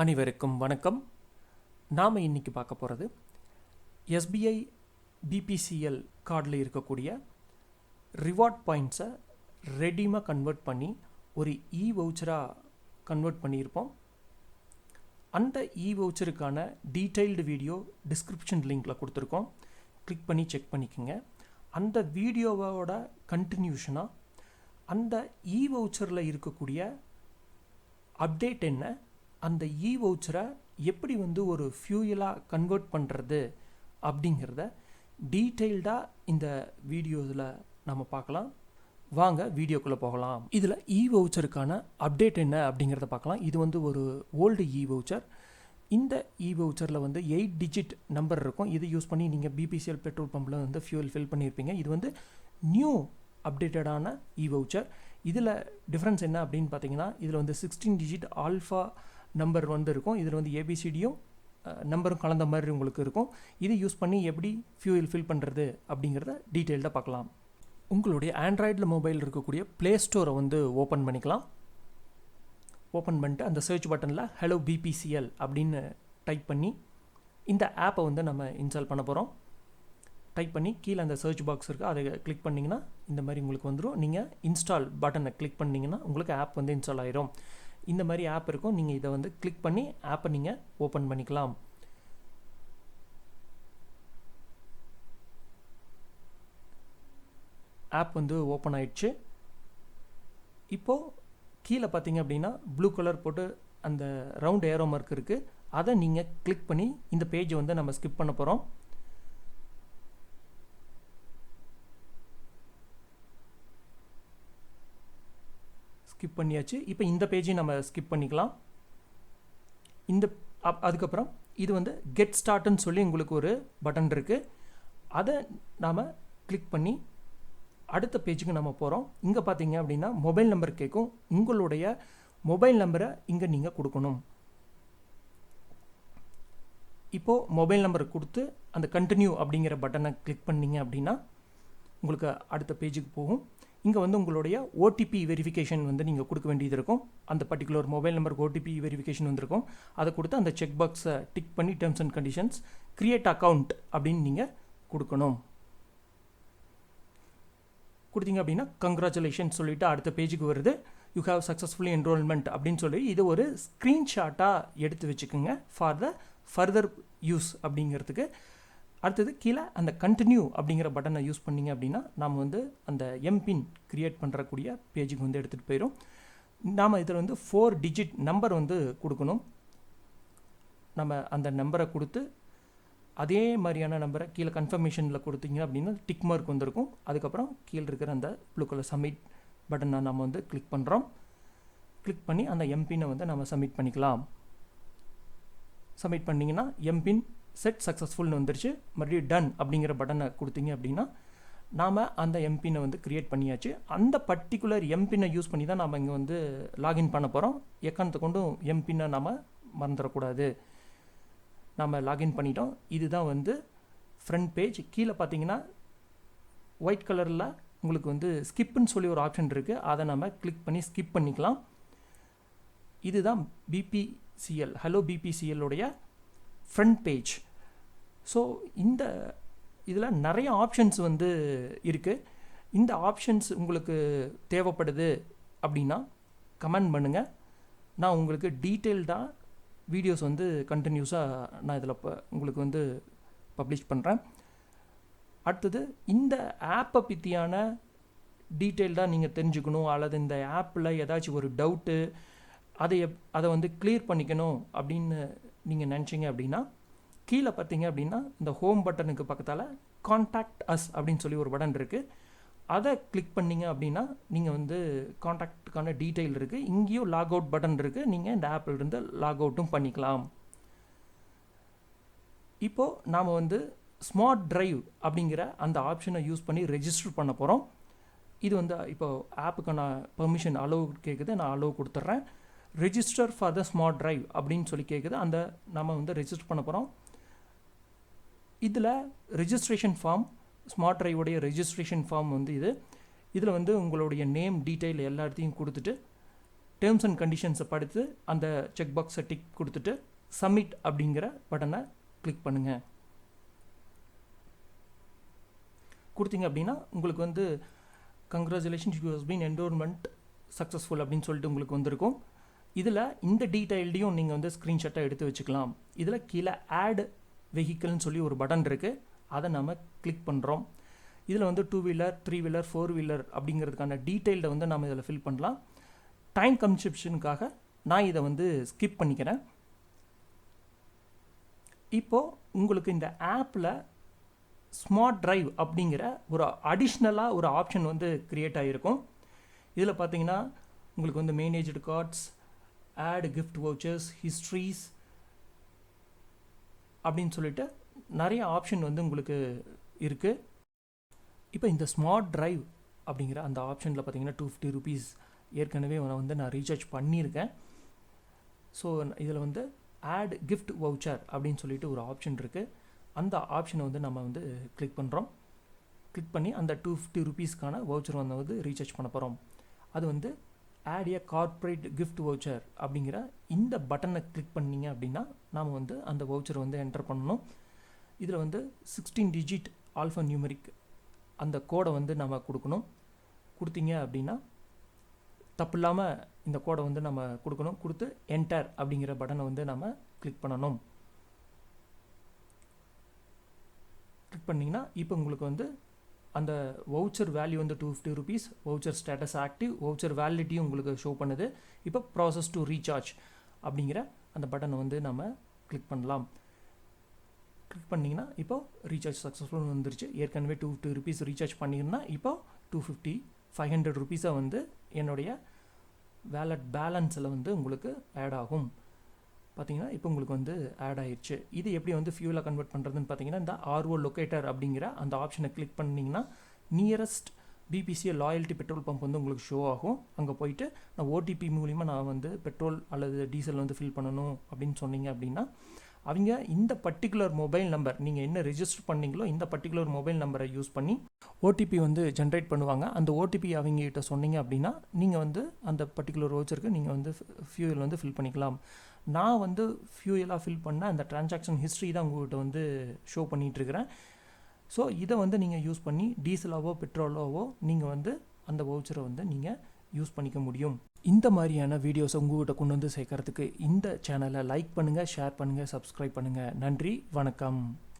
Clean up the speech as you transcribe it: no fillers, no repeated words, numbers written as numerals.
அனைவருக்கும் வணக்கம். நாம் இன்றைக்கி பார்க்க போகிறது எஸ்பிஐ பிபிசிஎல் கார்டில் இருக்கக்கூடிய ரிவார்ட் பாயிண்ட்ஸை ரெடீமாக கன்வெர்ட் பண்ணி ஒரு இ-வவுச்சராக கன்வெர்ட் பண்ணியிருப்போம். அந்த இ-வவுச்சருக்கான டீட்டெயில்டு வீடியோ டிஸ்கிரிப்ஷன் லிங்கில் கொடுத்துருக்கோம். கிளிக் பண்ணி செக் பண்ணிக்கோங்க. அந்த வீடியோவோட கண்டினியூஷனாக அந்த இ-வவுச்சரில் இருக்கக்கூடிய அப்டேட் என்ன, அந்த இ-வவுச்சரை எப்படி ஒரு ஃபியூயலாக கன்வெர்ட் பண்ணுறது அப்படிங்கிறத டீட்டெயில்டாக இந்த வீடியோவில் நம்ம பார்க்கலாம். வாங்க வீடியோக்குள்ளே போகலாம். இதில் இ-வவுச்சருக்கான அப்டேட் என்ன அப்படிங்கிறத பார்க்கலாம். இது ஒரு ஓல்டு இ-வவுச்சர். இந்த இ-வவுச்சரில் 8 டிஜிட் நம்பர் இருக்கும். இது யூஸ் பண்ணி நீங்கள் பிபிசிஎல் பெட்ரோல் பம்பில் ஃபியூல் ஃபில் பண்ணியிருப்பீங்க. இது நியூ அப்டேட்டடான இ-வவுச்சர். இதில் டிஃப்ரென்ஸ் என்ன அப்படின்னு பார்த்தீங்கன்னா, இதில் 16 டிஜிட் ஆல்ஃபா நம்பர் இருக்கும். இதில் ஏபிசிடியும் நம்பரும் கலந்த மாதிரி உங்களுக்கு இருக்கும். இது யூஸ் பண்ணி எப்படி ஃபியூல் ஃபில் பண்ணுறது அப்படிங்கிறத டீட்டெயில்டாக பார்க்கலாம். உங்களுடைய ஆண்ட்ராய்டில் மொபைல் இருக்கக்கூடிய ப்ளே ஸ்டோரை ஓப்பன் பண்ணிக்கலாம். ஓப்பன் பண்ணிட்டு அந்த சர்ச் பட்டனில் ஹலோ பிபிசிஎல் அப்படின்னு டைப் பண்ணி இந்த ஆப்பை நம்ம இன்ஸ்டால் பண்ண போகிறோம். டைப் பண்ணி கீழே அந்த சர்ச் பாக்ஸ் இருக்குது, அதை கிளிக் பண்ணிங்கன்னா இந்த மாதிரி உங்களுக்கு வந்துடும். நீங்கள் இன்ஸ்டால் பட்டனை கிளிக் பண்ணிங்கன்னா உங்களுக்கு ஆப் இன்ஸ்டால் ஆயிரும். இந்த மாதிரி ஆப் இருக்கும். நீங்கள் இதை கிளிக் பண்ணி ஆப்பை நீங்கள் ஓப்பன் பண்ணிக்கலாம். ஆப் ஓப்பன் ஆயிடுச்சு. இப்போது கீழே பார்த்தீங்க அப்படின்னா ப்ளூ கலர் போட்டு அந்த ரவுண்ட் ஏரோ மார்க் இருக்குது. அதை நீங்கள் கிளிக் பண்ணி இந்த பேஜை நம்ம ஸ்கிப் பண்ண போகிறோம். ஸ்கிப் பண்ணியாச்சு. இப்போ இந்த பேஜையும் நம்ம ஸ்கிப் பண்ணிக்கலாம். அதுக்கப்புறம் இது கெட் ஸ்டார்ட்னு சொல்லி உங்களுக்கு ஒரு பட்டன் இருக்குது. அதை நாம் கிளிக் பண்ணி அடுத்த பேஜுக்கு நம்ம போகிறோம். இங்கே பார்த்தீங்க அப்படின்னா மொபைல் நம்பர் கேட்கும். உங்களுடைய மொபைல் நம்பரை இங்கே நீங்கள் கொடுக்கணும். இப்போது மொபைல் நம்பரை கொடுத்து அந்த கண்டினியூ அப்படிங்கிற பட்டனை கிளிக் பண்ணிங்க அப்படின்னா உங்களுக்கு அடுத்த பேஜுக்கு போகும். இங்கே உங்களுடைய ஓடிபி வெரிஃபிகேஷன் நீங்கள் கொடுக்க வேண்டியது இருக்கும். அந்த பர்டிகுலர் மொபைல் நம்பருக்கு ஓடிபி வெரிஃபிகேஷன் வந்திருக்கும். அதை கொடுத்து அந்த செக் பாக்ஸை டிக் பண்ணி terms and conditions create account அப்படின்னு நீங்கள் கொடுக்கணும். கொடுத்தீங்க அப்படின்னா கங்க்ராச்சுலேஷன் சொல்லிவிட்டு அடுத்த பேஜுக்கு வருது. யூ ஹாவ் சக்ஸஸ்ஃபுல்லி என்ரோல்மெண்ட் அப்படின்னு சொல்லி இது ஒரு ஸ்க்ரீன்ஷாட்டாக எடுத்து வச்சுக்கோங்க ஃபார் த ஃபர்தர் யூஸ் அப்படிங்கிறதுக்கு. அடுத்தது கீழே அந்த கண்டினியூ அப்படிங்கிற பட்டனை யூஸ் பண்ணிங்க அப்படின்னா நாம் அந்த எம்பின் க்ரியேட் பண்ணுறக்கூடிய பேஜுக்கு எடுத்துகிட்டு போயிடும். நாம் இதில் 4 டிஜிட் நம்பர் கொடுக்கணும். நம்ம அந்த நம்பரை கொடுத்து அதே மாதிரியான நம்பரை கீழே கன்ஃபர்மேஷனில் கொடுத்தீங்க அப்படின்னா டிக் மார்க் வந்திருக்கும். அதுக்கப்புறம் கீழே இருக்கிற அந்த ப்ளூ கலர் சப்மிட் பட்டனை நம்ம கிளிக் பண்ணுறோம். கிளிக் பண்ணி அந்த எம்பினை நம்ம சப்மிட் பண்ணிக்கலாம். சப்மிட் பண்ணிங்கன்னா எம்பின் செட் சக்ஸஸ்ஃபுல்னு வந்துருச்சு. மறுபடியும் டன் அப்படிங்கிற பட்டனை கொடுத்தீங்க அப்படின்னா நாம் அந்த எம்பினை க்ரியேட் பண்ணியாச்சு. அந்த பர்டிகுலர் எம்பினை யூஸ் பண்ணி தான் நாம் இங்கே லாகின் பண்ண போகிறோம். எக்காரணத்தை கொண்டும் எம்பினை நாம் மறந்துடக்கூடாது. நாம் லாகின் பண்ணிட்டோம். இதுதான் ஃப்ரண்ட் பேஜ். கீழே பார்த்தீங்கன்னா ஒயிட் கலரில் உங்களுக்கு ஸ்கிப்புன்னு சொல்லி ஒரு ஆப்ஷன் இருக்குது. அதை நம்ம கிளிக் பண்ணி ஸ்கிப் பண்ணிக்கலாம். இதுதான் பிபிசிஎல் ஹலோ பிபிசிஎல்லுடைய ஃப்ரண்ட் பேஜ். ஸோ இந்த இதில் நிறைய ஆப்ஷன்ஸ் இருக்குது. இந்த ஆப்ஷன்ஸ் உங்களுக்கு தேவைப்படுது அப்படின்னா கமெண்ட் பண்ணுங்கள். நான் உங்களுக்கு டீட்டெயில்டாக வீடியோஸ் கண்டினியூஸாக நான் இதில் உங்களுக்கு பப்ளிஷ் பண்ணுறேன். அடுத்தது இந்த ஆப்பை பற்றியான டீட்டெயில்டாக நீங்கள் தெரிஞ்சுக்கணும், அல்லது இந்த ஆப்பில் ஏதாச்சும் ஒரு டவுட்டு அதை கிளியர் பண்ணிக்கணும் அப்படின்னு நீங்கள் நினச்சிங்க அப்படின்னா கீழே பார்த்தீங்க அப்படின்னா இந்த ஹோம் பட்டனுக்கு பக்கத்தால் கான்டாக்ட் அஸ் அப்படின்னு சொல்லி ஒரு பட்டன் இருக்குது. அதை கிளிக் பண்ணிங்க அப்படின்னா நீங்கள் கான்டாக்டுக்கான டீட்டெயில் இருக்குது. இங்கேயும் லாக் அவுட் பட்டன் இருக்குது. நீங்கள் இந்த ஆப்பிலிருந்து லாக் அவுட்டும் பண்ணிக்கலாம். இப்போது நாம் ஸ்மார்ட் டிரைவ் அப்படிங்கிற அந்த ஆப்ஷனை யூஸ் பண்ணி ரெஜிஸ்டர் பண்ண போகிறோம். இது இப்போது ஆப்புக்கான பெர்மிஷன் அலோவ் கேட்குது. நான் அலோவ் கொடுத்துட்றேன். Register for the smart drive அப்படின்னு சொல்லி கேட்குது. அந்த நம்ம ரெஜிஸ்டர் பண்ண போகிறோம். இதில் ரெஜிஸ்ட்ரேஷன் ஃபார்ம், ஸ்மார்ட் டிரைவோடைய ரெஜிஸ்ட்ரேஷன் ஃபார்ம் இதில் உங்களுடைய நேம் டீட்டெயில் எல்லாத்தையும் கொடுத்துட்டு டேர்ம்ஸ் அண்ட் கண்டிஷன்ஸை படித்து அந்த செக் பாக்ஸை டிக் கொடுத்துட்டு சப்மிட் அப்படிங்கிற பட்டனை கிளிக் பண்ணுங்கள். கொடுத்தீங்க அப்படின்னா உங்களுக்கு வந்து congratulations you has been enrolment successful அப்படின்னு சொல்லிட்டு உங்களுக்கு வந்திருக்கும். இதில் இந்த டீட்டெயில்டையும் நீங்கள் வந்து ஸ்க்ரீன்ஷாட்டை எடுத்து வச்சுக்கலாம். இதில் கீழே ஆட் வெஹிக்கிள்னு சொல்லி ஒரு பட்டன் இருக்குது, அதை நம்ம கிளிக் பண்ணுறோம். இதில் வந்து 2 வீலர் 3 வீலர் 4 வீலர் அப்படிங்கிறதுக்கான டீட்டெயில்டை வந்து நம்ம இதில் ஃபில் பண்ணலாம். டைம் கன்செப்ஷனுக்காக நான் இதை வந்து ஸ்கிப் பண்ணிக்கிறேன். இப்போது உங்களுக்கு இந்த ஆப்பில் ஸ்மார்ட் டிரைவ் அப்படிங்கிற ஒரு அடிஷ்னலாக ஒரு ஆப்ஷன் வந்து க்ரியேட் ஆகிருக்கும். இதில் பார்த்தீங்கன்னா உங்களுக்கு வந்து managed cards, add gift vouchers, histories அப்படின்னு சொல்லிட்டு நிறைய ஆப்ஷன் வந்து உங்களுக்கு இருக்குது. இப்போ இந்த ஸ்மார்ட் டிரைவ் அப்படிங்கிற அந்த ஆப்ஷனில் பார்த்தீங்கன்னா 250 rupees ஏற்கனவே நான் ரீசார்ஜ் பண்ணியிருக்கேன். ஸோ இதில் வந்து ஆட் கிஃப்ட் வவுச்சர் அப்படின்னு சொல்லிட்டு ஒரு ஆப்ஷன் இருக்குது. அந்த ஆப்ஷனை வந்து நம்ம வந்து கிளிக் பண்ணுறோம். கிளிக் பண்ணி அந்த 250 rupeesக்கான வவுச்சர் வந்து ரீசார்ஜ் பண்ண போகிறோம். அது வந்து ஆட் ஏ கார்ப்பரேட் கிஃப்ட் வவுச்சர் அப்படிங்கிற இந்த பட்டனை கிளிக் பண்ணிங்க அப்படின்னா நாம் வந்து அந்த வவுச்சரை வந்து என்டர் பண்ணணும். இதில் வந்து 16 digit ஆல்ஃபா நியூமெரிக் அந்த கோடை வந்து நம்ம கொடுக்கணும். கொடுத்தீங்க அப்படின்னா தப்பு இல்லாமல் இந்த கோடை வந்து நம்ம கொடுக்கணும். கொடுத்து என்டர் அப்படிங்கிற பட்டனை வந்து நம்ம கிளிக் பண்ணணும். கிளிக் பண்ணிங்கன்னா இப்போ உங்களுக்கு வந்து அந்த வவுச்சர் வேல்யூ வந்து 250 rupees, voucher status active, voucher வேலிடிட்டியும் உங்களுக்கு ஷோ பண்ணுது. இப்போ ப்ராசஸ் டு ரீசார்ஜ் அப்படிங்கிற அந்த பட்டனை வந்து நம்ம கிளிக் பண்ணலாம். கிளிக் பண்ணிங்கன்னா இப்போ ரீசார்ஜ் சக்ஸஸ்ஃபுல் வந்துருச்சு. ஏற்கனவே 250 rupees ரீசார்ஜ் பண்ணிங்கன்னா இப்போ 500 rupees வந்து என்னுடைய வேலட் பேலன்ஸில் வந்து உங்களுக்கு ஆட் ஆகும். பார்த்தீங்கன்னா இப்போ உங்களுக்கு வந்து ஆட் ஆயிடுச்சு. இது எப்படி வந்து ஃபியூலாக கன்வெர்ட் பண்ணுறதுன்னு பார்த்தீங்கன்னா இந்த ஆர்ஓ லொக்கேட்டர் அப்படிங்கிற அந்த ஆப்ஷனை கிளிக் பண்ணிங்கன்னா nearest Bpcl loyalty petrol pump வந்து உங்களுக்கு ஷோ ஆகும். அங்கே போயிட்டு நான் ஓடிபி மூலிமா நான் வந்து பெட்ரோல் அல்லது டீசல் வந்து ஃபில் பண்ணணும் அப்படின்னு சொன்னீங்க அப்படின்னா அவங்க இந்த பர்டிகுலர் மொபைல் நம்பர் நீங்கள் என்ன ரெஜிஸ்டர் பண்ணீங்களோ இந்த பர்டிகுலர் மொபைல் நம்பரை யூஸ் பண்ணி ஓடிபி வந்து ஜென்ரேட் பண்ணுவாங்க. அந்த ஓடிபி அவங்ககிட்ட சொன்னீங்க அப்படின்னா நீங்கள் வந்து அந்த பர்டிகுலர் வவுச்சருக்கு நீங்கள் வந்து ஃபியூயல் வந்து ஃபில் பண்ணிக்கலாம். நான் வந்து ஃபியூயலாக ஃபில் பண்ண அந்த டிரான்சாக்ஷன் ஹிஸ்ட்ரி தான் உங்கள்கிட்ட வந்து ஷோ பண்ணிகிட்ருக்கிறேன். ஸோ இதை வந்து நீங்கள் யூஸ் பண்ணி டீசலாவோ பெட்ரோலாவோ நீங்கள் வந்து அந்த வவுச்சரை வந்து நீங்கள் யூஸ் பண்ணிக்க முடியும். இந்த மாதிரியான வீடியோஸை உங்கள்கிட்ட கொண்டு வந்து சேர்க்கறதுக்கு இந்த சேனலை லைக் பண்ணுங்கள், ஷேர் பண்ணுங்கள், சப்ஸ்கிரைப் பண்ணுங்கள். நன்றி, வணக்கம்.